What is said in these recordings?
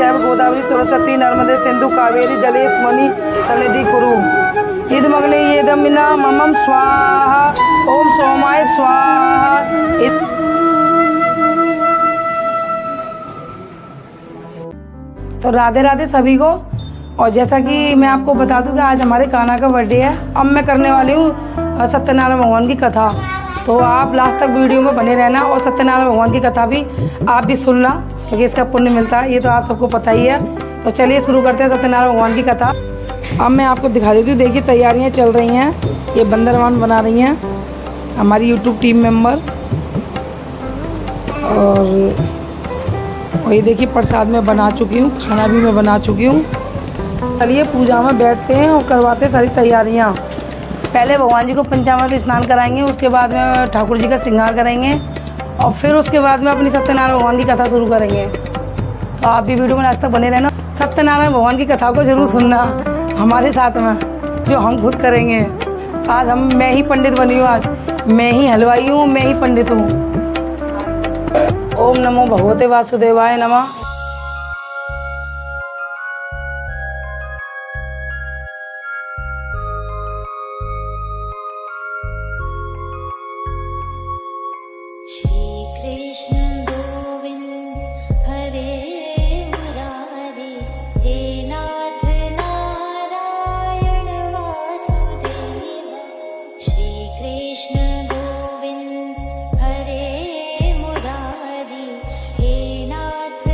चैव गोदावरी सरस्वती नर्मदे सिंधु कावेरी जलेस्मनि सन्निधि कुरु। इदमग्ने येदमिना ममम स्वाहा ओम सोमाय स्वाहा। तो राधे राधे सभी को। और जैसा कि मैं आपको बता दूं कि आज हमारे कान्हा का बर्थडे है। अब मैं करने वाली हूँ सत्यनारायण भगवान की कथा। तो आप लास्ट तक वीडियो में बने रहना और सत्यनारायण भगवान की कथा भी आप भी सुनना, क्योंकि इसका पुण्य मिलता है, ये तो आप सबको पता ही है। तो चलिए शुरू करते हैं सत्यनारायण भगवान की कथा। अब मैं आपको दिखा देती हूँ। देखिए तैयारियाँ चल रही हैं, ये बंदरवान बना रही हैं हमारी यूट्यूब टीम मेंबर। और ये देखिए प्रसाद में बना चुकी हूँ, खाना भी मैं बना चुकी हूँ। चलिए पूजा में बैठते हैं और करवाते हैं सारी तैयारियाँ। पहले भगवान जी को पंचामृत स्नान कराएंगे, उसके बाद में ठाकुर जी का श्रृंगार करेंगे और फिर उसके बाद में अपनी सत्यनारायण भगवान की कथा शुरू करेंगे। तो आप भी वीडियो में लास्ट तक बने रहना। सत्यनारायण भगवान की कथा को जरूर सुनना हमारे साथ में, जो हम खुद करेंगे। आज मैं ही पंडित बनी हूँ, आज मैं ही हलवाई हूँ, मैं ही पंडित हूँ। ओम नमो भगवते वासुदेवाय नमः। हे नाथ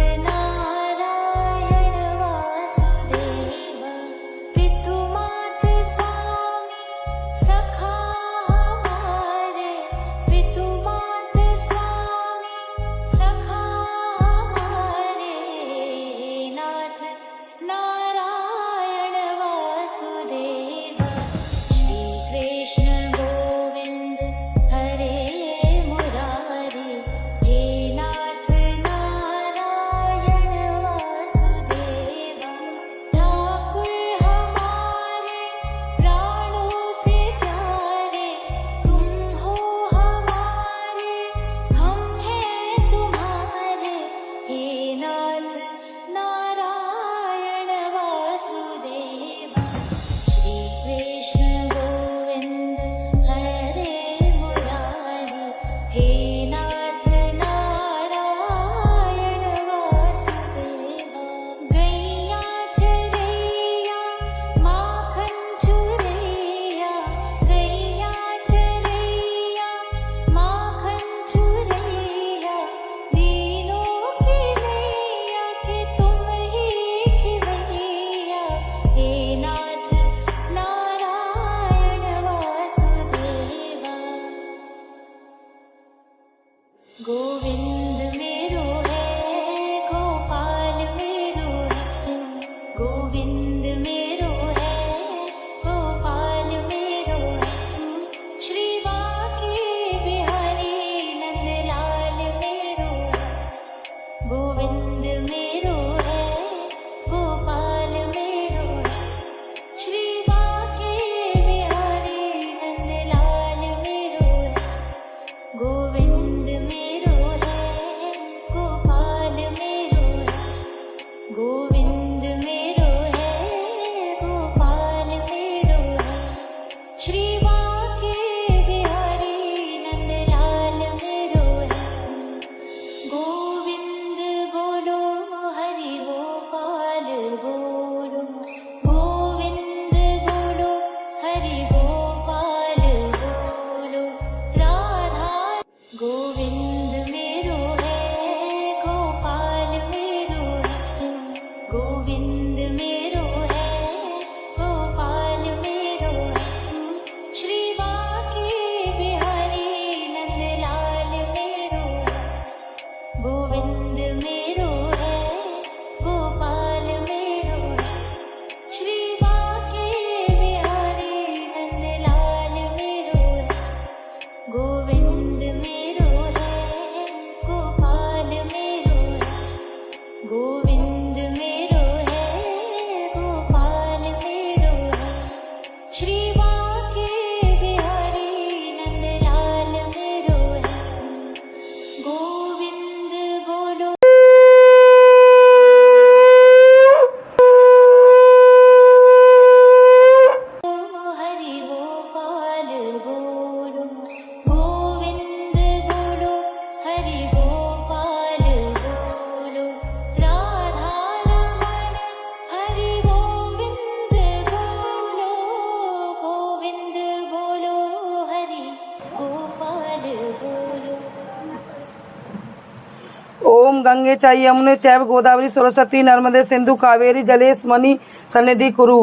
गंगे च यमुने चैव गोदावरी सरस्वती नर्मदे सिंधु कावेरी जलेस्मनि सन्निधि कुरु।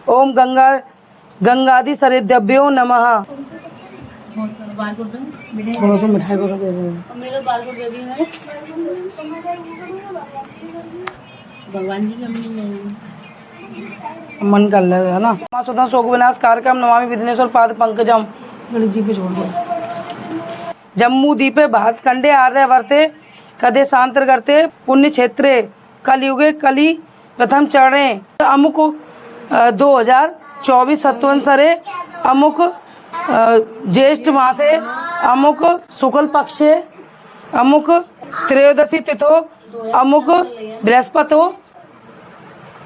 ओम गंगादि सरिद्भ्यो नमः। थोड़ा सा मिठाई को दे दो। भगवान जी की मन कर लेगा ना। मासुदा शोक विनाश कार्यक्रम नमामि विघ्नेश्वर पाद पंकजम। गणेश जी पे छोड़ दो। जम्मू दीपे भारत खंडे आर्य वर्ते कदे शांतर करते पुण्य क्षेत्रे कलयुगे कली प्रथम चरणे अमुक 2024 सत्वंसरे अमुक ज्येष्ठ मासे अमुक शुक्ल पक्षे अमुक त्रयोदशी तिथो अमुक बृहस्पतो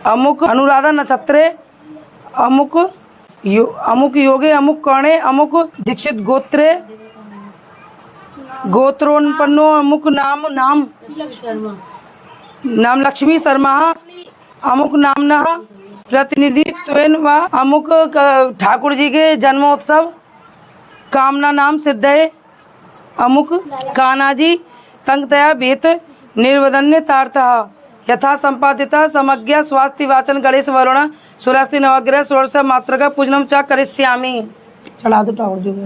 अमुक अनुराधा नक्षत्रे अमुक योगे अमुक कर्णे अमुक दीक्षित गोत्रे गोत्रोन्पन्नो अमुक नाम लक्ष्मी शर्मा अमुक नामना प्रतिनिधित्वेन व अमुक ठाकुर जी के जन्मोत्सव कामना नाम सिद्धये अमुक कानाजी तंगतया भेत निर्वदन्य तार्थः यथा संपादिता समज्ञा स्वास्थ्य वाचन गणेश वरुण सुरस्ति नवग्रह षोडश मात्र का पूजनम च करिष्यामि। चढ़ा दो ठाकुर जी को।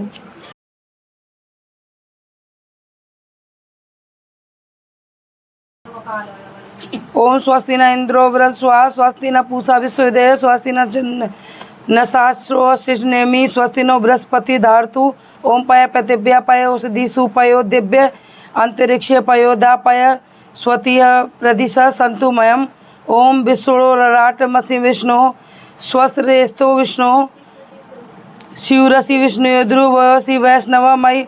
ओम स्वस्ति न इंद्रो बृहस्पति स्वस्ति न पूषा विश्वविदय स्वस्ति नस्ताश्रो शिष्नेमि स्वस्ति नो बृहस्पति धारतु। ओम पय पृथिव्या पय औषधिषु पयो दिव्य अंतरिक्षे पयोदा पय स्वतीय प्रदिश संतुमयम। ओम विष्णु ललाट मसी विष्णु स्वस्त्रेस्तो विष्णु शिवरसी विष्णु ध्रुवसी वैष्णव मई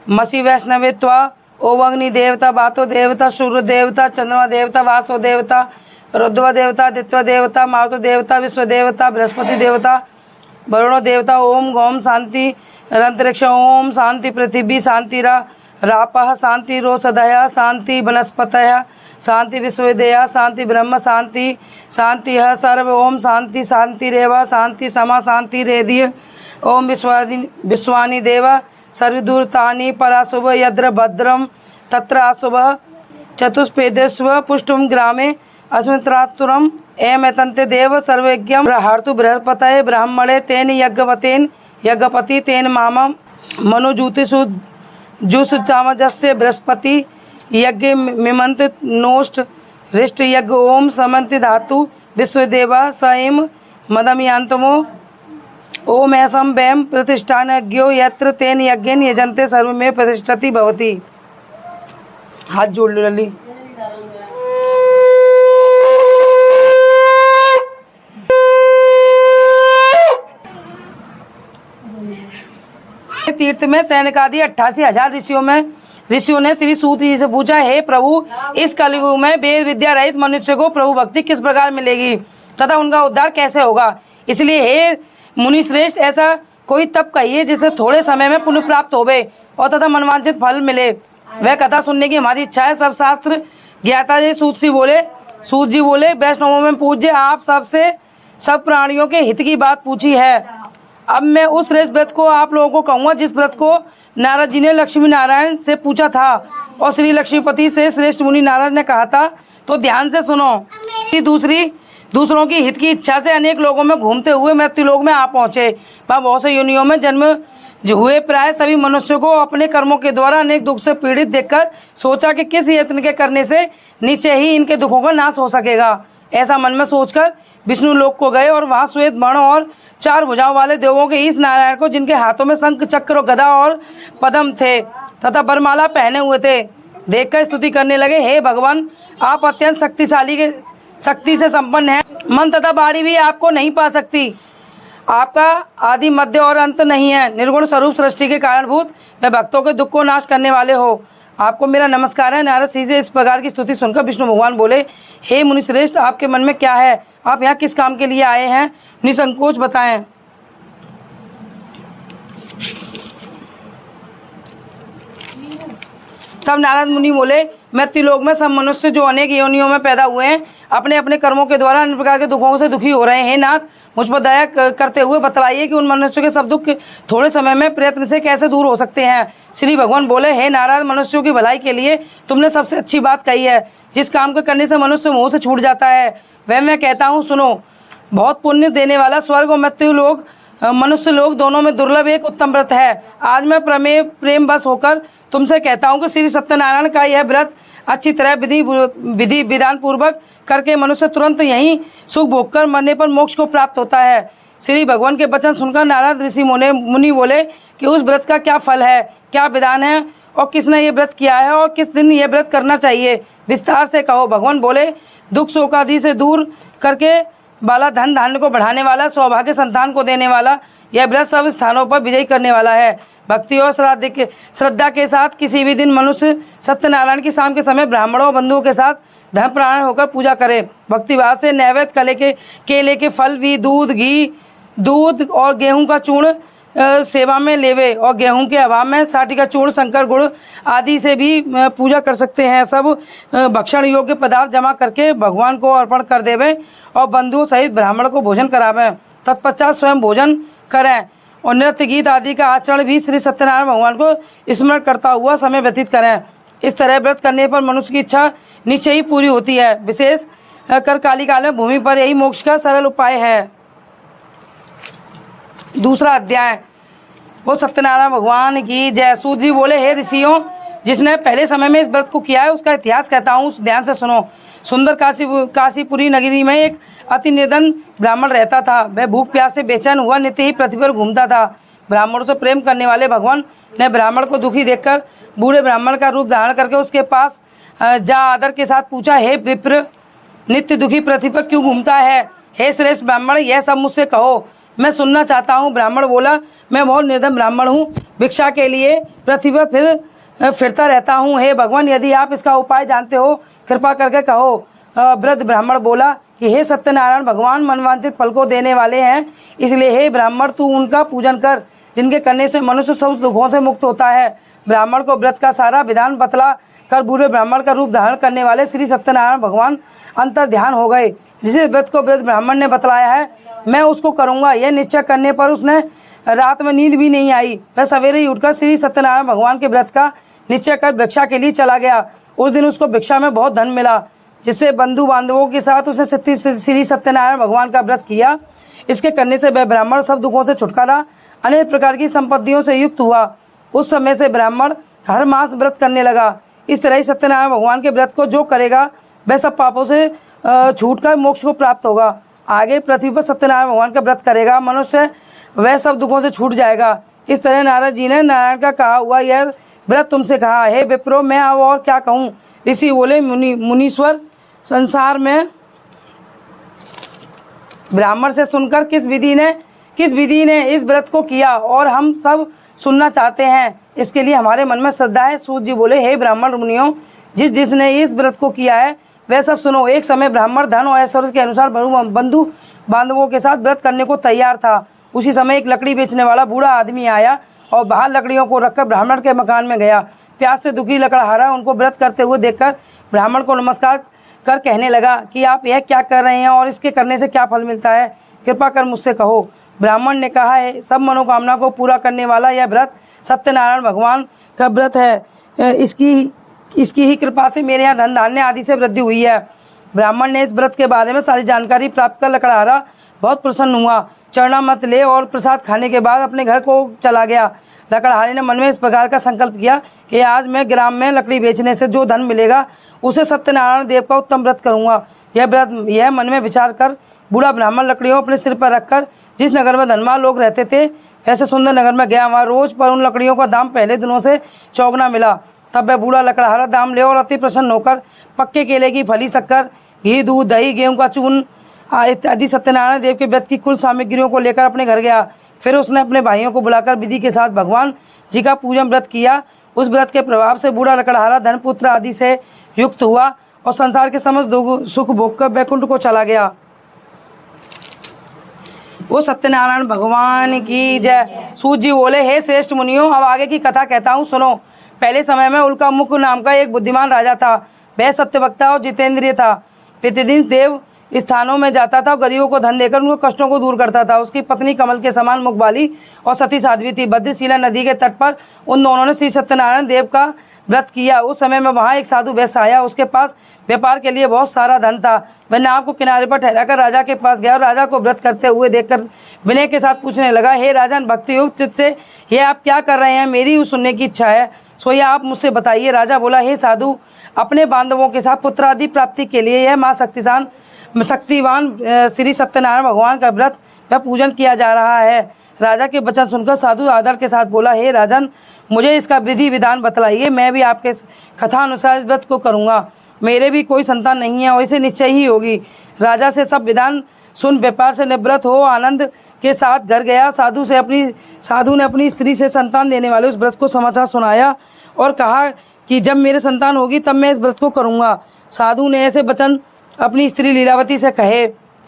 मसी वैष्णवे त्वा। ओम अग्नि देवता बातो देवता सूर्य देवता चंद्रमा देवता वासो देवता रुद्र देवता दित्व देवता मारुतो देवता विश्व देवता बृहस्पति देवता वरुणो देवता। ओम गौम शांति अंतरिक्ष ओम शांति पृथ्वी शांति रापः शांति रोषधय शांति वनस्पतय शांति विश्वविदया शांति ब्रह्म शांति शांति सर्व। ओम शांति शांति रेव शांति समा शांति रेदिय। ओम विश्वानि देव सर्वदूरतानि पराशुभ यद्र भद्रम तत्र अशुभ चतुष्पेदेष्व पुष्टुम ग्रामे अस्मित्रातुरम एमतन्ते देव सर्वज्ञम प्रहार्तु बृहस्पतये ब्राह्मणे तेन यज्ञवतेन यज्ञपति तेन मामम मनुजूतिषु जुस चामजस्य बृहस्पति यज्ञ मिमंत नोष्ट हृष्ट यज्ञ ओम समन्ति धातु विश्वदेवा स एम मदमयांतमो ओम ऐसम वैम प्रतिष्ठानज्ञो यत्र तेन यज्ञेन यजन्ते सर्व में प्रतिष्ठति भवति। हाथ जोड़ लो लली। तीर्थ में सैनिकादि 88,000 ऋषियों ने श्री सूत जी से पूछा, हे प्रभु, इस कलयुग में वेद विद्या रहित मनुष्य को प्रभु भक्ति किस प्रकार मिलेगी तथा उनका उद्धार कैसे होगा। इसलिए हे मुनि श्रेष्ठ, ऐसा कोई तप कहिए जिससे थोड़े समय में पुण्य प्राप्त होवे और तथा मनवांछित फल मिले। वह कथा सुनने की हमारी इच्छा है। सब शास्त्र ज्ञाता जी सूत जी बोले, वैष्णवों में पूज्य, आप सबसे सब प्राणियों के हित की बात पूछी है। अब मैं उस श्रेष्ठ व्रत को आप लोगों को कहूँगा जिस व्रत को नारद जी ने लक्ष्मी नारायण से पूछा था और श्री लक्ष्मीपति से श्रेष्ठ मुनि नारद ने कहा था। तो ध्यान से सुनो। दूसरों की हित की इच्छा से अनेक लोगों में घूमते हुए मृत्यु लोक में आ पहुँचे। वह बहुत से योनियों में जन्म हुए। प्राय सभी मनुष्यों को अपने कर्मों के द्वारा अनेक दुख से पीड़ित देखकर सोचा कि किस यत्न के करने से निश्चय ही इनके दुखों का नाश हो सकेगा। ऐसा मन में सोचकर विष्णु लोक को गए और वहाँ श्वेत वर्ण और 4 भुजाओं वाले देवों के इस नारायण को, जिनके हाथों में शंख चक्र गदा और पद्म थे तथा बरमाला पहने हुए थे, देखकर स्तुति करने लगे। हे भगवान, आप अत्यंत शक्ति से संपन्न हैं। मन तथा वाणी भी आपको नहीं पा सकती। आपका आदि मध्य और अंत नहीं है। निर्गुण स्वरूप सृष्टि के कारणभूत वे भक्तों के दुख को नाश करने वाले हो। आपको मेरा नमस्कार है। नारद जी से इस प्रकार की स्तुति सुनकर विष्णु भगवान बोले, हे मुनिश्रेष्ठ, आपके मन में क्या है? आप यहाँ किस काम के लिए आए हैं? निसंकोच बताएं। तब नारद मुनि बोले, मृत्यु लोक में सब मनुष्य जो अनेक योनियों में पैदा हुए हैं अपने अपने कर्मों के द्वारा अन्य प्रकार के दुखों से दुखी हो रहे हैं। हे नाथ, मुझ पर दया करते हुए बतलाइए कि उन मनुष्यों के सब दुख थोड़े समय में प्रयत्न से कैसे दूर हो सकते हैं। श्री भगवान बोले, हे नारद, मनुष्यों की भलाई के लिए तुमने सबसे अच्छी बात कही है। जिस काम को करने से मनुष्य मोह से छूट जाता है वह मैं कहता हूँ, सुनो। बहुत पुण्य देने वाला स्वर्ग और मृत्यु लोक, मनुष्य लोग दोनों में दुर्लभ एक उत्तम व्रत है। आज मैं प्रेम बस होकर तुमसे कहता हूँ कि श्री सत्यनारायण का यह व्रत अच्छी तरह विधि विधान पूर्वक करके मनुष्य तुरंत यहीं सुख भोग कर मरने पर मोक्ष को प्राप्त होता है। श्री भगवान के वचन सुनकर नारद ऋषि मुनि बोले कि उस व्रत का क्या फल है, क्या विधान है और किसने ये व्रत किया है और किस दिन ये व्रत करना चाहिए, विस्तार से कहो। भगवान बोले, दुख शोक आदि से दूर करके वाला, धन धान्य को बढ़ाने वाला, सौभाग्य संतान को देने वाला, यह व्रत सब स्थानों पर विजयी करने वाला है। भक्ति और श्रद्धा के साथ किसी भी दिन मनुष्य सत्यनारायण की शाम के समय ब्राह्मणों बंधुओं के साथ धर्म प्राण होकर पूजा करे। भक्तिभाव से नैवेद्य केले के फल भी, दूध, घी, दूध और गेहूं का चूर्ण सेवा में लेवे और गेहूं के अभाव में साठी का चूर्ण, शंकर गुड़ आदि से भी पूजा कर सकते हैं। सब भक्षण योग्य पदार्थ जमा करके भगवान को अर्पण कर देवे और बंधुओं सहित ब्राह्मण को भोजन करावें। तत्पश्चात स्वयं भोजन करें और नृत्य गीत आदि का आचरण भी श्री सत्यनारायण भगवान को स्मरण करता हुआ समय व्यतीत करें। इस तरह व्रत करने पर मनुष्य की इच्छा निश्चय ही पूरी होती है। विशेष कर काली काल में भूमि पर यही मोक्ष का सरल उपाय है। दूसरा अध्याय। वो सत्यनारायण भगवान की जय। सूत जी बोले, हे ऋषियों, जिसने पहले समय में इस व्रत को किया है उसका इतिहास कहता हूँ, ध्यान से सुनो। सुंदर काशीपुरी नगरी में एक अति निर्धन ब्राह्मण रहता था। वह भूख प्यास से बेचैन हुआ नित्य ही पृथ्वी पर घूमता था। ब्राह्मणों से प्रेम करने वाले भगवान ने ब्राह्मण को दुखी देखकर बूढ़े ब्राह्मण का रूप धारण करके उसके पास जा आदर के साथ पूछा, हे विप्र, नित्य दुखी पृथ्वी पर क्यों घूमता है? हे श्रेष्ठ ब्राह्मण, यह सब मुझसे कहो, मैं सुनना चाहता हूँ। ब्राह्मण बोला, मैं बहुत निर्धन ब्राह्मण हूँ, भिक्षा के लिए पृथ्वी पर फिरता रहता हूँ। हे भगवान, यदि आप इसका उपाय जानते हो कृपा करके कहो। वृद्ध ब्राह्मण बोला कि हे सत्यनारायण भगवान मनवांछित फल को देने वाले हैं, इसलिए हे ब्राह्मण तू उनका पूजन कर जिनके करने से मनुष्य सब दुखों से मुक्त होता है। ब्राह्मण को व्रत का सारा विधान बतला कर बूढ़े ब्राह्मण का रूप धारण करने वाले श्री सत्यनारायण भगवान अंतर ध्यान हो गए। जिस व्रत को वृद्ध ब्राह्मण ने बतलाया है मैं उसको करूँगा, यह निश्चय करने पर उसने रात में नींद भी नहीं आई। वह सवेरे ही उठकर श्री सत्यनारायण भगवान के व्रत का निश्चय कर भिक्षा के लिए चला गया। उस दिन उसको भिक्षा में बहुत धन मिला, जिससे बंधु बांधवों के साथ उसने श्री सत्यनारायण भगवान का व्रत किया। इसके करने से वह ब्राह्मण सब दुखों से छुटकारा, अनेक प्रकार की संपत्तियों से युक्त हुआ। उस समय से ब्राह्मण हर मास व्रत करने लगा। इस तरह ही सत्यनारायण भगवान के व्रत को जो करेगा वह सब पापों से छूटकर मोक्ष को प्राप्त होगा। आगे पृथ्वी पर सत्यनारायण भगवान का व्रत करेगा मनुष्य, वह सब दुखों से छूट जाएगा। इस तरह नारद जी ने नारायण का कहा हुआ यह व्रत तुमसे कहा। हे विप्रो, मैं अब और क्या कहूँ? ऋषि बोले, मुनीश्वर, संसार में ब्राह्मण से सुनकर किस विधि ने इस व्रत को किया और हम सब सुनना चाहते हैं, इसके लिए हमारे मन में श्रद्धा है। सूत जी बोले, हे ब्राह्मण मुनियों, जिसने इस व्रत को किया है वह सब सुनो। एक समय ब्राह्मण धन और ऐश्वर्य के अनुसार बंधु बांधवों के साथ व्रत करने को तैयार था। उसी समय एक लकड़ी बेचने वाला बूढ़ा आदमी आया और बाहर लकड़ियों को रखकर ब्राह्मण के मकान में गया। प्यास से दुखी लकड़हारा उनको व्रत करते हुए देखकर ब्राह्मण को नमस्कार कर कहने लगा कि आप यह क्या कर रहे हैं और इसके करने से क्या फल मिलता है, कृपा कर मुझसे कहो। ब्राह्मण ने कहा, है सब मनोकामना को पूरा करने वाला यह व्रत सत्यनारायण भगवान का व्रत है। इसकी ही कृपा से मेरे यहाँ धन धान्य आदि से वृद्धि हुई है। ब्राह्मण ने इस व्रत के बारे में सारी जानकारी प्राप्त कर लकड़हारा बहुत प्रसन्न हुआ। चरणामृत ले और प्रसाद खाने के बाद अपने घर को चला गया। लकड़हारे ने मन में इस प्रकार का संकल्प किया कि आज मैं ग्राम में लकड़ी बेचने से जो धन मिलेगा उसे सत्यनारायण देव का उत्तम व्रत करूँगा। यह मन में विचार कर बूढ़ा ब्राह्मण लकड़ियों अपने सिर पर रखकर जिस नगर में धनवान लोग रहते थे ऐसे सुंदर नगर में गया। वहाँ रोज पर उन लकड़ियों का दाम पहले दिनों से चौगुना मिला। तब वह बूढ़ा लकड़हारा दाम ले और अति प्रसन्न होकर पक्के केले की फली, शक्कर, घी, दूध, दही, गेहूं का चूर्ण इत्यादि सत्यनारायण देव के व्रत की कुल सामग्रियों को लेकर अपने घर गया। फिर उसने अपने भाइयों को बुलाकर विधि के साथ भगवान जी का पूजन व्रत किया। उस व्रत के प्रभाव से बूढ़ा लकड़हारा धन पुत्र आदि से युक्त हुआ और संसार के समस्त सुख भोग कर वैकुंठ को चला गया। वो सत्यनारायण भगवान की जय। सूत जी बोले, हे श्रेष्ठ मुनियों, अब आगे की कथा कहता हूँ सुनो। पहले समय में उल्कामुख नाम का एक बुद्धिमान राजा था। वह सत्यवक्ता और जितेंद्रिय था। प्रतिदिन देव स्थानों में जाता था और गरीबों को धन देकर उनके कष्टों को दूर करता था। उसकी पत्नी कमल के समान मुख वाली और सती साध्वी थी। भद्रशिला नदी के तट पर उन दोनों ने श्री सत्यनारायण देव का व्रत किया। उस समय में वहाँ एक साधु वैश्य आया। उसके पास व्यापार के लिए बहुत सारा धन था। वह नाव को किनारे पर ठहराकर राजा के पास गया और राजा को व्रत करते हुए देखकर विनय के साथ पूछने लगा, हे राजन, भक्ति युक्त चित्त से ये आप क्या कर रहे हैं? मेरी सुनने की इच्छा है, सो ये आप मुझसे बताइए। राजा बोला, हे साधु, अपने बांधवों के साथ पुत्र आदि प्राप्ति के लिए यह माँ शक्तिवान श्री सत्यनारायण भगवान का व्रत व पूजन किया जा रहा है। राजा के वचन सुनकर साधु आदर के साथ बोला, हे राजन, मुझे इसका विधि विधान बतलाइए। मैं भी आपके कथा अनुसार इस व्रत को करूँगा। मेरे भी कोई संतान नहीं है और इसे निश्चय ही होगी। राजा से सब विधान सुन व्यापार से निवृत्त हो आनंद के साथ घर गया। साधु ने अपनी स्त्री से संतान देने वाले उस व्रत को समाचार सुनाया और कहा कि जब मेरे संतान होगी तब मैं इस व्रत को करूँगा। साधु ने ऐसे वचन अपनी स्त्री लीलावती से कहे।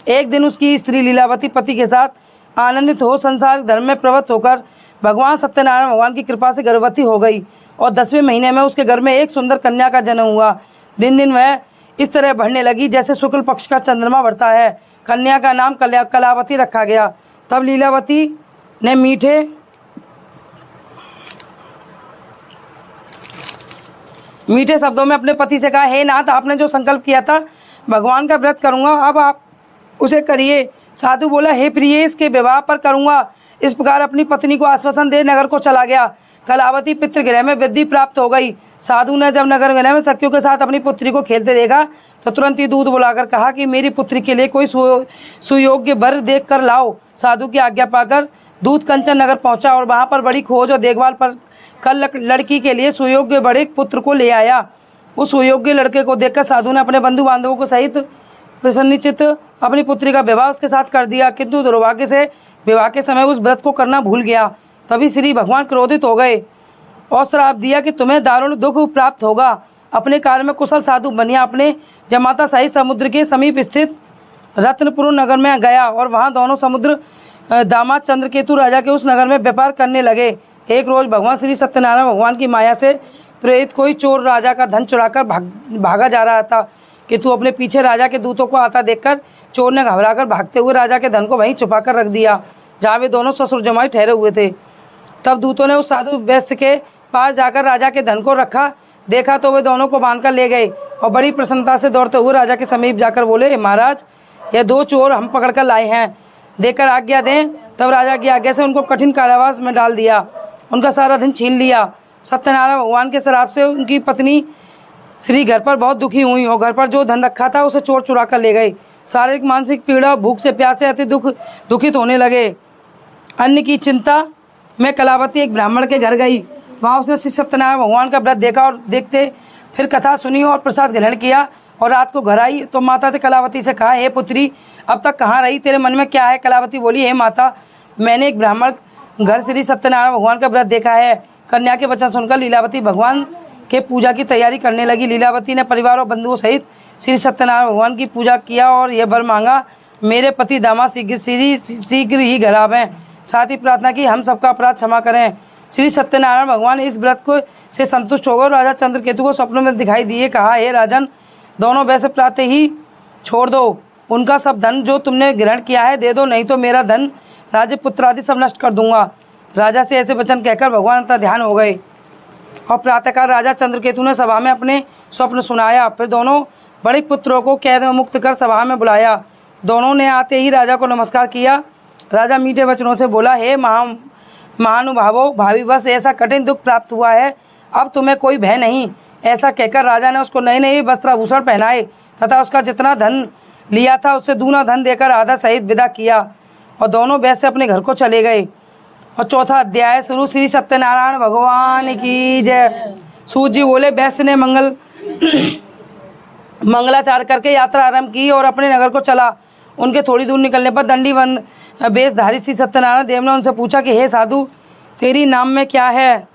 एक दिन उसकी स्त्री लीलावती पति के साथ आनंदित हो संसार धर्म में प्रवृत्त होकर भगवान सत्यनारायण भगवान की कृपा से गर्भवती हो गई और 10वें महीने में उसके घर में एक सुंदर कन्या का जन्म हुआ। दिन दिन वह इस तरह बढ़ने लगी जैसे शुक्ल पक्ष का चंद्रमा बढ़ता है। कन्या का नाम कलावती रखा गया। तब लीलावती ने मीठे शब्दों में अपने पति से कहा, हे नाथ, आपने जो संकल्प किया था भगवान का व्रत करूंगा, अब आप उसे करिए। साधु बोला, हे प्रिय, इसके विवाह पर करूंगा। इस प्रकार अपनी पत्नी को आश्वासन दे नगर को चला गया। कलावती पितृगृह में वृद्धि प्राप्त हो गई। साधु ने जब नगर गृह में सखियों के साथ अपनी पुत्री को खेलते देखा तो तुरंत ही दूध बुलाकर कहा कि मेरी पुत्री के लिए कोई सुयोग्य वर देख कर लाओ। साधु की आज्ञा पाकर दूध कंचन नगर पहुंचा और वहां पर बड़ी खोज और देखभाल पर कल लड़की के लिए सुयोग्य बड़े पुत्र को ले आया। उस सुयोग्य लड़के को देखकर साधु ने अपने बंधु बांधवों को सहित प्रसन्नचित्त अपनी पुत्री का विवाह उसके साथ कर दिया। किंतु दुर्भाग्य से विवाह के समय उस व्रत को करना भूल गया। तभी श्री भगवान क्रोधित हो गए और श्राप दिया कि तुम्हें दारुण दुख प्राप्त होगा। अपने कार्य में कुशल साधु बनिया अपने जमाता शाही समुद्र के समीप स्थित रत्नपुर नगर में गया और वहाँ दोनों समुद्र दामाद चंद्रकेतु राजा के उस नगर में व्यापार करने लगे। एक रोज भगवान श्री सत्यनारायण भगवान की माया से प्रेरित कोई चोर राजा का धन चुराकर भागा जा रहा था कि तू अपने पीछे राजा के दूतों को आता देखकर चोर ने घबराकर भागते हुए राजा के धन को वहीं छुपा कर रख दिया जहाँ वे दोनों ससुर जमाई ठहरे हुए थे। तब दूतों ने उस साधु वैश्य के पास जाकर राजा के धन को रखा देखा तो वे दोनों को बांधकर ले गए और बड़ी प्रसन्नता से दौड़ते हुए राजा के समीप जाकर बोले, महाराज, ये दो चोर हम पकड़कर लाए हैं, देकर आज्ञा दें। तब राजा की आज्ञा से उनको कठिन कारावास में डाल दिया, उनका सारा धन छीन लिया। सत्यनारायण भगवान के श्राप से उनकी पत्नी श्री घर पर बहुत दुखी हुई और घर पर जो धन रखा था उसे चोर चुरा कर ले गए। शारीरिक मानसिक पीड़ा भूख से प्यास से अति दुखित होने लगे। अन्न की चिंता में कलावती एक ब्राह्मण के घर गई। वहाँ उसने श्री सत्यनारायण भगवान का व्रत देखा और देखते फिर कथा सुनी और प्रसाद ग्रहण किया और रात को घर आई तो माता ने कलावती से कहा, हे पुत्री, अब तक कहाँ रही, तेरे मन में क्या है? कलावती बोली, हे माता, मैंने एक ब्राह्मण घर श्री सत्यनारायण भगवान का व्रत देखा है। कन्या के वचन सुनकर लीलावती भगवान के पूजा की तैयारी करने लगी। लीलावती ने परिवार और बंधुओं सहित श्री सत्यनारायण भगवान की पूजा किया और यह वर मांगा, मेरे पति दामाद शीघ्र ही घर आवें। साथ ही प्रार्थना की, हम सबका अपराध क्षमा करें। श्री सत्यनारायण भगवान इस व्रत को से संतुष्ट हो गए और राजा चंद्रकेतु को स्वप्न में दिखाई दिए। कहा, हे राजन, दोनों वैसे प्रातः ही छोड़ दो, उनका सब धन जो तुमने ग्रहण किया है दे दो, नहीं तो मेरा धन राजपुत्र आदि सब नष्ट कर दूंगा। राजा से ऐसे वचन कहकर भगवान का ध्यान हो गए और प्रातःकाल राजा चंद्रकेतु ने सभा में अपने स्वप्न सुनाया। फिर दोनों बड़े पुत्रों को कैद में मुक्त कर सभा में बुलाया। दोनों ने आते ही राजा को नमस्कार किया। राजा मीठे वचनों से बोला, हे महानुभावों, भावी बस ऐसा कठिन दुख प्राप्त हुआ है, अब तुम्हें कोई भय नहीं। ऐसा कहकर राजा ने उसको नए नए वस्त्राभूषण पहनाए तथा उसका जितना धन लिया था उससे दूना धन देकर आधा सहित विदा किया और दोनों वैश्य अपने घर को चले गए। और चौथा अध्याय शुरू। श्री सत्यनारायण भगवान की जय। सूत जी बोले, वैश्य ने मंगलाचार करके यात्रा आरंभ की और अपने नगर को चला। उनके थोड़ी दूर निकलने पर दंडीवंद वेशधारी श्री सत्यनारायण देव ने उनसे पूछा कि हे साधु, तेरी नाम में क्या है?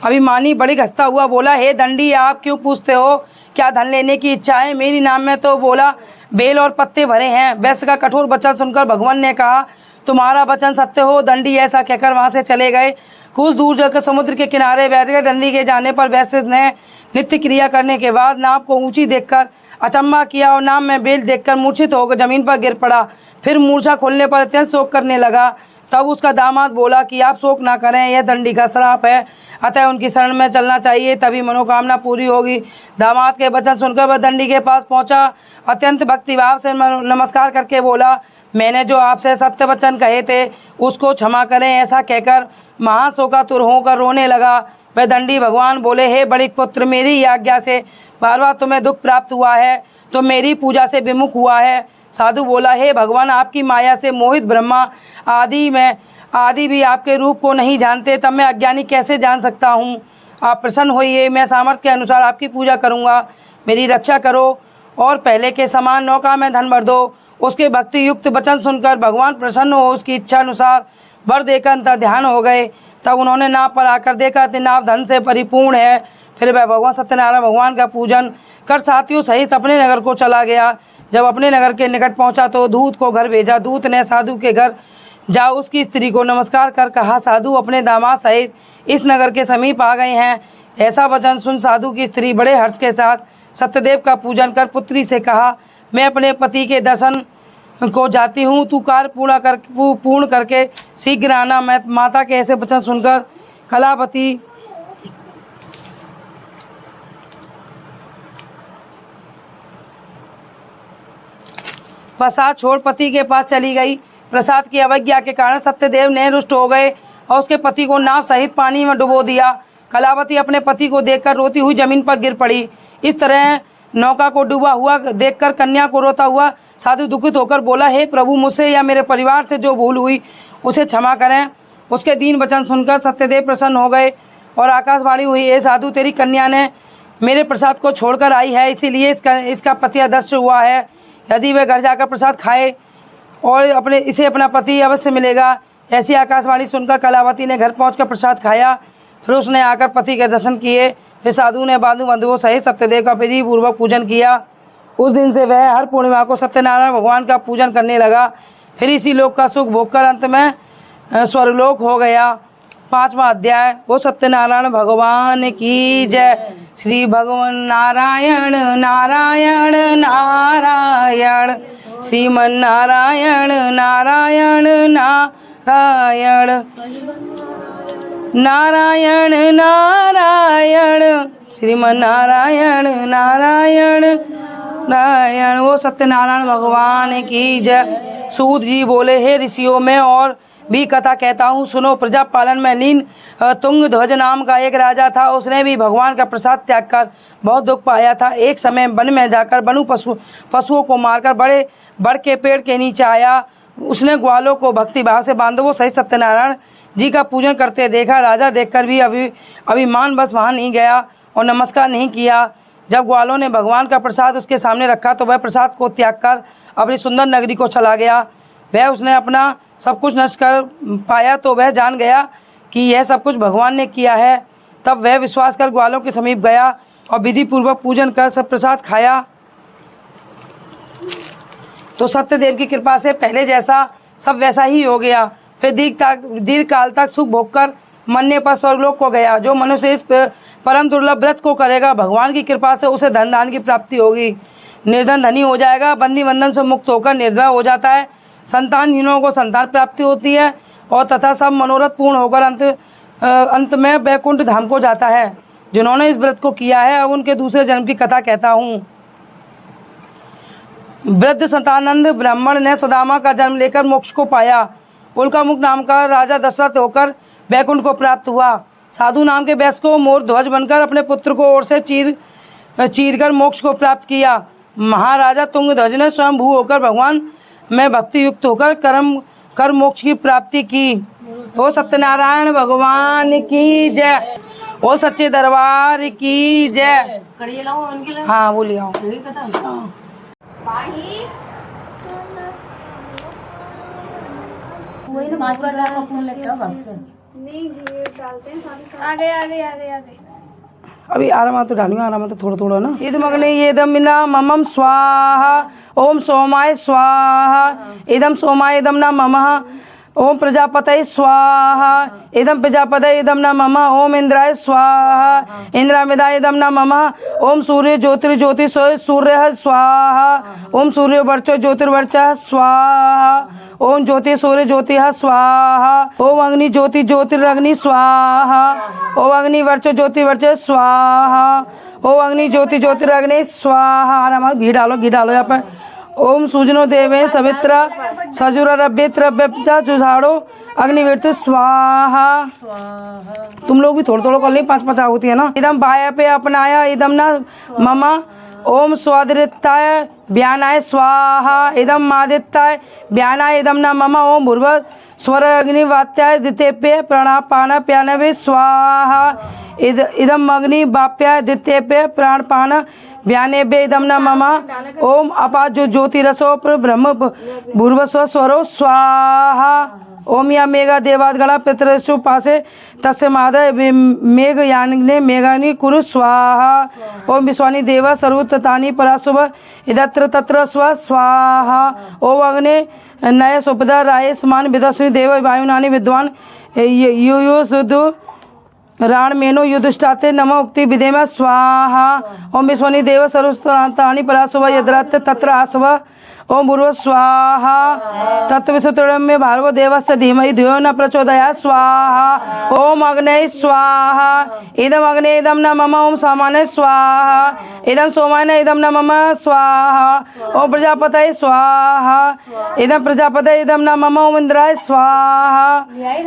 अभिमानी बड़ी हंसता हुआ बोला, हे दंडी, आप क्यों पूछते हो? क्या धन लेने की इच्छा है? मेरी नाम में तो बोला बेल और पत्ते भरे हैं। वैश्य का कठोर वचन सुनकर भगवान ने कहा, तुम्हारा वचन सत्य हो। दंडी ऐसा कहकर वहाँ से चले गए। कुछ दूर जाकर समुद्र के किनारे बैठ गए। दंडी के जाने पर वैश्य ने नित्य क्रिया करने के बाद नाव को ऊंची देखकर अचंबा किया और नाव में बेल देखकर मूर्छित होकर जमीन पर गिर पड़ा। फिर मूर्छा खोलने पर अत्यंत शोक करने लगा। तब उसका दामाद बोला कि आप शोक ना करें, यह दंडी का श्राप है, अतः उनकी शरण में चलना चाहिए, तभी मनोकामना पूरी होगी। दामाद के वचन सुनकर वह दंडी के पास पहुंचा। अत्यंत भक्तिभाव से नमस्कार करके बोला, मैंने जो आपसे सत्य वचन कहे थे उसको क्षमा करें। ऐसा कहकर महाशोकातुर होकर रोने लगा। वह दंडी भगवान बोले, हे बड़े पुत्र, मेरी आज्ञा से बार बार तुम्हें दुख प्राप्त हुआ है, तो मेरी पूजा से विमुख हुआ है। साधु बोला, हे भगवान, आपकी माया से मोहित ब्रह्मा आदि भी आपके रूप को नहीं जानते, तब मैं अज्ञानी कैसे जान सकता हूँ। आप प्रसन्न होइए, मैं सामर्थ्य के अनुसार आपकी पूजा करूँगा, मेरी रक्षा करो और पहले के समान नौका में धन भर दो। उसके भक्ति युक्त वचन सुनकर भगवान प्रसन्न हो उसकी इच्छा अनुसार वर देकर अंतर ध्यान हो गए। तब उन्होंने नाव पर आकर देखा कि नाव धन से परिपूर्ण है। फिर वह भगवान सत्यनारायण भगवान का पूजन कर साथियों सहित अपने नगर को चला गया। जब अपने नगर के निकट पहुंचा तो दूत को घर भेजा। दूत ने साधु के घर जा उसकी स्त्री को नमस्कार कर कहा, साधु अपने दामाद सहित इस नगर के समीप आ गए हैं। ऐसा वचन सुन साधु की स्त्री बड़े हर्ष के साथ सत्यदेव का पूजन कर पुत्री से कहा, मैं अपने पति के दर्शन को जाती हूँ, तू कार्य पूर्ण करके शीघ्र आना। मैं माता के ऐसे वचन सुनकर कलावती प्रसाद छोड़ पति के पास चली गई। प्रसाद की अवज्ञा के कारण सत्यदेव ने रुष्ट हो गए और उसके पति को नाव सहित पानी में डुबो दिया। कलावती अपने पति को देखकर रोती हुई जमीन पर गिर पड़ी। इस तरह नौका को डूबा हुआ देखकर कन्या को रोता हुआ साधु दुखित होकर बोला, हे प्रभु, मुझसे या मेरे परिवार से जो भूल हुई उसे क्षमा करें। उसके दीन वचन सुनकर सत्यदेव प्रसन्न हो गए और आकाशवाणी हुई, हे साधु, तेरी कन्या ने मेरे प्रसाद को छोड़कर आई है, इसीलिए इसका पति अदृश्य हुआ है। यदि वह घर जाकर प्रसाद खाए और इसे अपना पति अवश्य मिलेगा। ऐसी आकाशवाणी सुनकर कलावती ने घर पहुंचकर प्रसाद खाया। फिर उसने आकर पति के दर्शन किए। फिर साधु ने बंधुओं सहित सत्यदेव का विधि पूर्वक पूजन किया। उस दिन से वह हर पूर्णिमा को सत्यनारायण भगवान का पूजन करने लगा। फिर इसी लोक का सुख भोगकर अंत में स्वर्गलोक हो गया। 5वां अध्याय। वो सत्यनारायण भगवान की जय। श्री भगवान नारायण नारायण नारायण, श्रीमन नारायण नारायण नारायण, नारायण नारायण, श्रीमन नारायण नारायण नारायण। वो सत्यनारायण भगवान की जय। सूत जी बोले, हे ऋषियों, मैं और भी कथा कहता हूँ, सुनो। प्रजा पालन में लीन तुंग ध्वज नाम का एक राजा था। उसने भी भगवान का प्रसाद त्याग कर बहुत दुख पाया था। एक समय वन में जाकर वनु पशुओं को मारकर बड़ के पेड़ के नीचे आया। उसने ग्वालों को भक्तिभाव से बांधवों सहित सत्यनारायण जी का पूजन करते देखा। राजा देखकर भी अभिमान बस वहाँ नहीं गया और नमस्कार नहीं किया। जब ग्वालों ने भगवान का प्रसाद उसके सामने रखा तो वह प्रसाद को त्याग कर अपनी सुंदर नगरी को चला गया। वह उसने अपना सब कुछ नष्ट कर पाया तो वह जान गया कि यह सब कुछ भगवान ने किया है। तब वह विश्वास कर ग्वालों के समीप गया और विधि पूर्वक पूजन कर सब प्रसाद खाया। तो सत्यदेव की कृपा से पहले जैसा सब वैसा ही हो गया। फिर दीर्घ काल तक सुख भोगकर मरने पर स्वर्गलोक को गया। जो मनुष्य इस परम दुर्लभ व्रत को करेगा, भगवान की कृपा से उसे धन दान की प्राप्ति होगी। निर्धन धनी हो जाएगा, बंदी बंधन से मुक्त होकर निर्भय हो जाता है, संतानहीनों को संतान प्राप्ति होती है और तथा सब मनोरथ पूर्ण होकर अंत में वैकुंठ धाम को जाता है। जिन्होंने इस व्रत को किया है, अब उनके दूसरे जन्म की कथा कहता हूँ। वृद्ध संतानंद ब्राह्मण ने सुदामा का जन्म लेकर मोक्ष को पाया। उल्कामुख नाम का राजा दशरथ होकर वैकुंठ को प्राप्त हुआ। साधु नाम के वैश्य को मोर ध्वज बनकर अपने पुत्र को ओर से चीरकर मोक्ष को प्राप्त किया। महाराजा तुंगध्वज ने स्वयं भू होकर भगवान में भक्ति युक्त होकर कर मोक्ष की प्राप्ति की। ओ सत्यनारायण भगवान की जय। ओ सच्चे दरबार की जय। हाँ बोलिए। वही ना 5 बार आपका फोन लगता है नहीं घी डालते हैं सारे आगे अभी आराम तो डालियो, आराम तो थोड़ा थोड़ा ना। इदम अग्नि येदम मिना ममम स्वाहा, ओम सोमाय स्वाहा, इदम सोमाय इदम ना ममः, ओम प्रजापतये स्वाहा इदम प्रजापतये इदम न मम ओम इंद्राय स्वाहा इंद्रामिदाय इदम न मम ओम सूर्य ज्योतिर्ज्योति सूर्य स्वाहा ओम सूर्य वर्चो ज्योतिर्वर्च स्वाहा ओम ज्योति सूर्य ज्योति स्वाहा ओम अग्नि ज्योति ज्योतिरग्नि स्वाहा ओम अग्नि वर्चो ज्योतिर्वर्च स्वाहा ओम अग्नि ज्योति ज्योतिरग्नि स्वाहा। घी डालो यहाँ पर। ओम सूजनो देवे सवित्रा सजुरा रभ्यत्र जुझाड़ो अग्निवेतु स्वाहा। तुम लोग भी थोड़ा थोड़ा कर ली, 5-5 आहुति है ना। इदम बाया पे अपनाया इदम न ममा ओम स्वादित्ताय व्यानाय स्वाहा इदम मादित्ताय व्यानाय इदम न मम ओम भूर्व स्वर अग्निवात्याय द्वितीय प्राणापान प्यानवे स्वाहा इदम अग्नि वाप्याय द्वितीय प्राणपान व्यानेभ्य इदम न मम ओम अपा ज्योतिरसो ब्रह्म भूर्वस्व स्वरो स्वाहा ओम या मेघा देवादगणा पितृषु पासे तस्य मादय मेघ यानिग्ने मेघानि कुरु स्वाहा ओम विश्वानि देवा सर्वततानि पराशुभ इदत्र तत्र स्व स्वाहा ओम अग्ने नय सुपदा राय समान विदस्विनी देव वायुनानि विद्वान यो सुदु राण मेनो युधिष्ठाते नमो उक्ति विधेम स्वाहा ओम विश्वनि देव सर्वतानि पराशुभ यद्रत् तत्र आशुभ ओम पूर्व स्वाहा तत्विशुत्रम्य भार्गो देवस्य धीमहि धियो न प्रचोदयात् स्वाहा ओम अग्ने स्वाहा इदम अग्ने इदम न मम ओम सोमाने स्वाहा इदम सोमाने इदम न मम स्वाहा ओम प्रजापतये स्वाहा इदम प्रजापतये इदम न मम ओम इंद्राय स्वाहा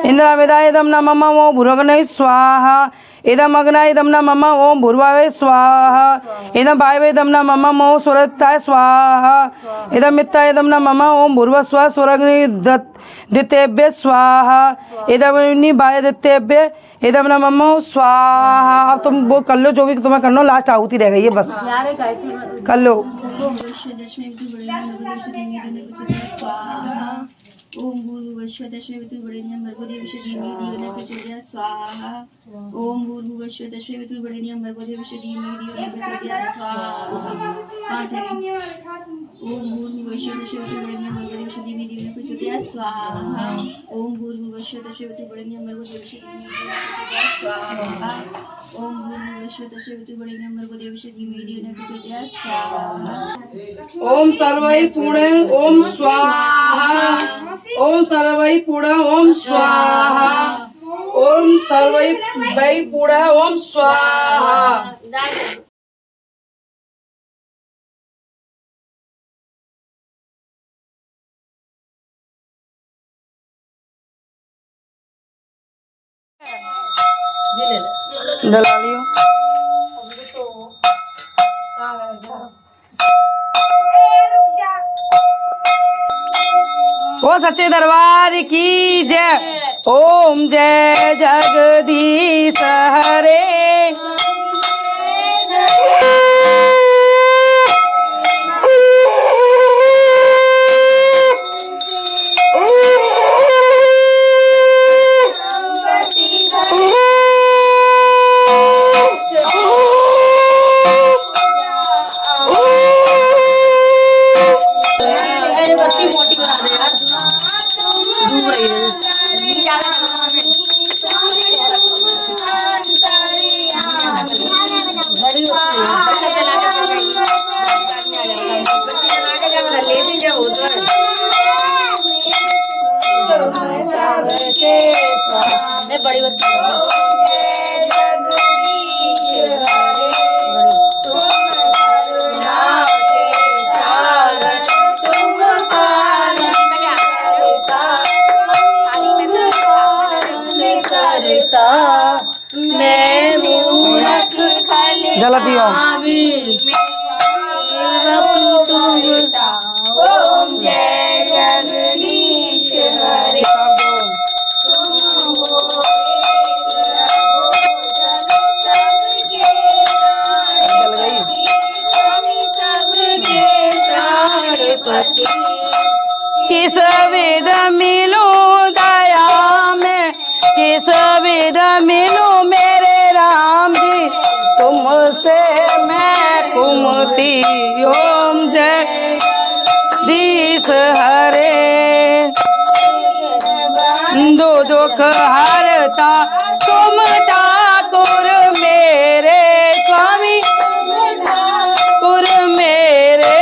इंद्रामिदाय इदम न मम ओम भूरग्ने स्वाहा इदम अग्नाय इदम न मम ओम भूर्वावे स्वाहा इदम वायवे इदम न मम ओम स्वरताय स्वाहा इदम मित्ताय इदम न मम ओम भूर्वस्व स्वरग्नि द्वितीयेभ्य स्वाहा इदम वाय द्वितीयेभ्य इदम न मम स्वाहा। अब तुम वो कर लो जो भी तुम्हें करना, लास्ट आहुति रह गई है, बस कर लो। ओम भूर्भुवस्व तस्मैवतुर्वरेण्यं भर्गो देवस्य धीमहि धियो न प्रचोदयात् स्वाहा ओम भूर्भुवस्व तस्मैवतुर्वरेण्यं भर्गो देवस्य धीमहि धियो न प्रचोदयात् स्वाहा। 5 सेकंड। ओम भूर्भुवस्व तस्मैवतुर्वरेण्यं भर्गो देवस्य धीमहि धियो न प्रचोदयात् स्वाहा ओम भूर्भुवस्व तस्मैवतुर्वरेण्यं भर्गो देवस्य धीमहि धियो न प्रचोदयात् स्वाहा ओम भूर्भुवस्व तस्मैवतुर्वरेण्यं भर्गो देवस्य धीमहि धियो न प्रचोदयात् स्वाहा। ओम सर्वै पूर्ण ओम स्वाहा ओम सर्वै पूर्ण ओम स्वाहा ओम सर्वै पूर्ण ओम स्वाहा। डला लियो। ओ सच्चे दरबार की जय। ओम जय जगदीश हरे जला दियो। ओम जय जगदीश हरे किस विध मिलूं दया में किस विध मिलूं मेरे राम जी तुमसे मैं कुमती। ओम जय दीश हरे दुख हरता तुम ठाकुर मेरे स्वामी ठाकुर मेरे,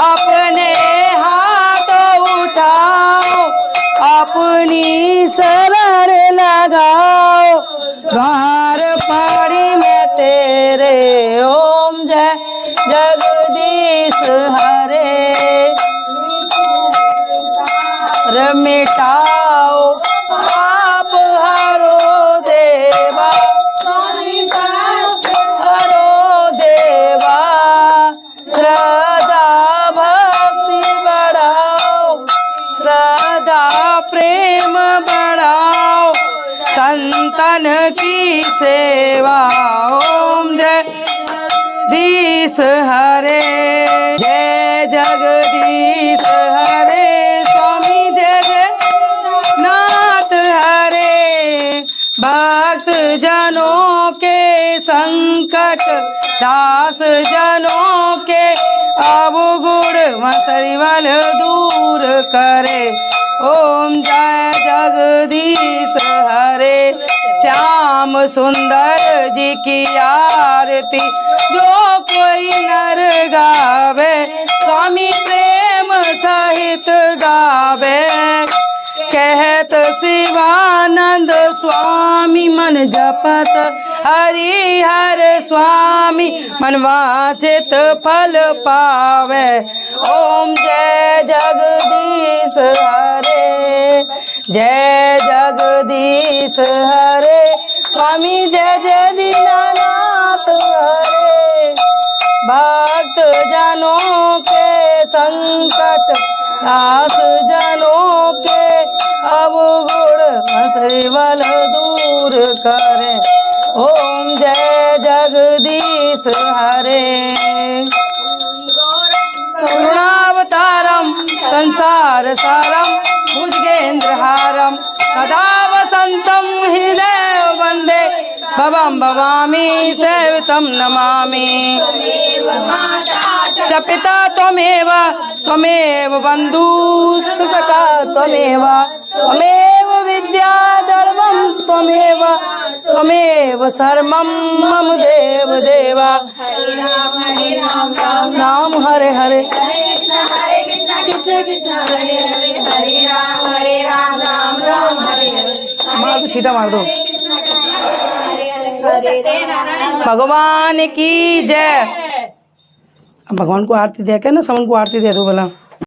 अपने हाथ उठाओ अपनी शरण लगाओ, द्वार पड़ी मैं तेरे ओम जय जगदीश हरे, मिटाओ पाप हरो देवा, हरो देवा, श्रद्धा भक्ति बढ़ाओ, श्रद्धा प्रेम बढ़ाओ, संतन की सेवा ओम जय जगदीश हरे, जय जगदीश हरे, स्वामी जय जय नाथ हरे, भक्त जनों के संकट दास जनों के अवगुण मसरिवल दूर करे, ओम जय जगदीश हरे, श्याम सुंदर जी की आरती जो कोई नर गावे, स्वामी प्रेम सहित गावे, कहत शिवानंद स्वामी मन जपत हरि हर स्वामी, मन वांछित फल पावे, ओम जय जगदीश हरे, जय जगदीश हरे, स्वामी जय जय दीनानाथ हरे, भक्त जनों के संकट दास जनों के अवगुण मसरिवल दूर करे, ओम जय जगदीश हरे, करुणावतारम संसार सारम भुजगेन्द्रहारम सदा वसंतम हृदय वंदे भवम भवामी सेवितम नमामि, च पिता त्वमेव त्वमेव बंधु सखा त्वमेव, त्वमेव विद्या धर्मं त्वमेव, त्वमेव सर्वं मम देव देवा, हरे राम राम राम हरे हरे, हरे कृष्ण कृष्ण कृष्ण हरे हरे, हरे राम राम राम हरे हरे, मार दो छीटा मार दो, भगवान की जय। भगवान को आरती दे के ना, समन को आरती दे दो भला।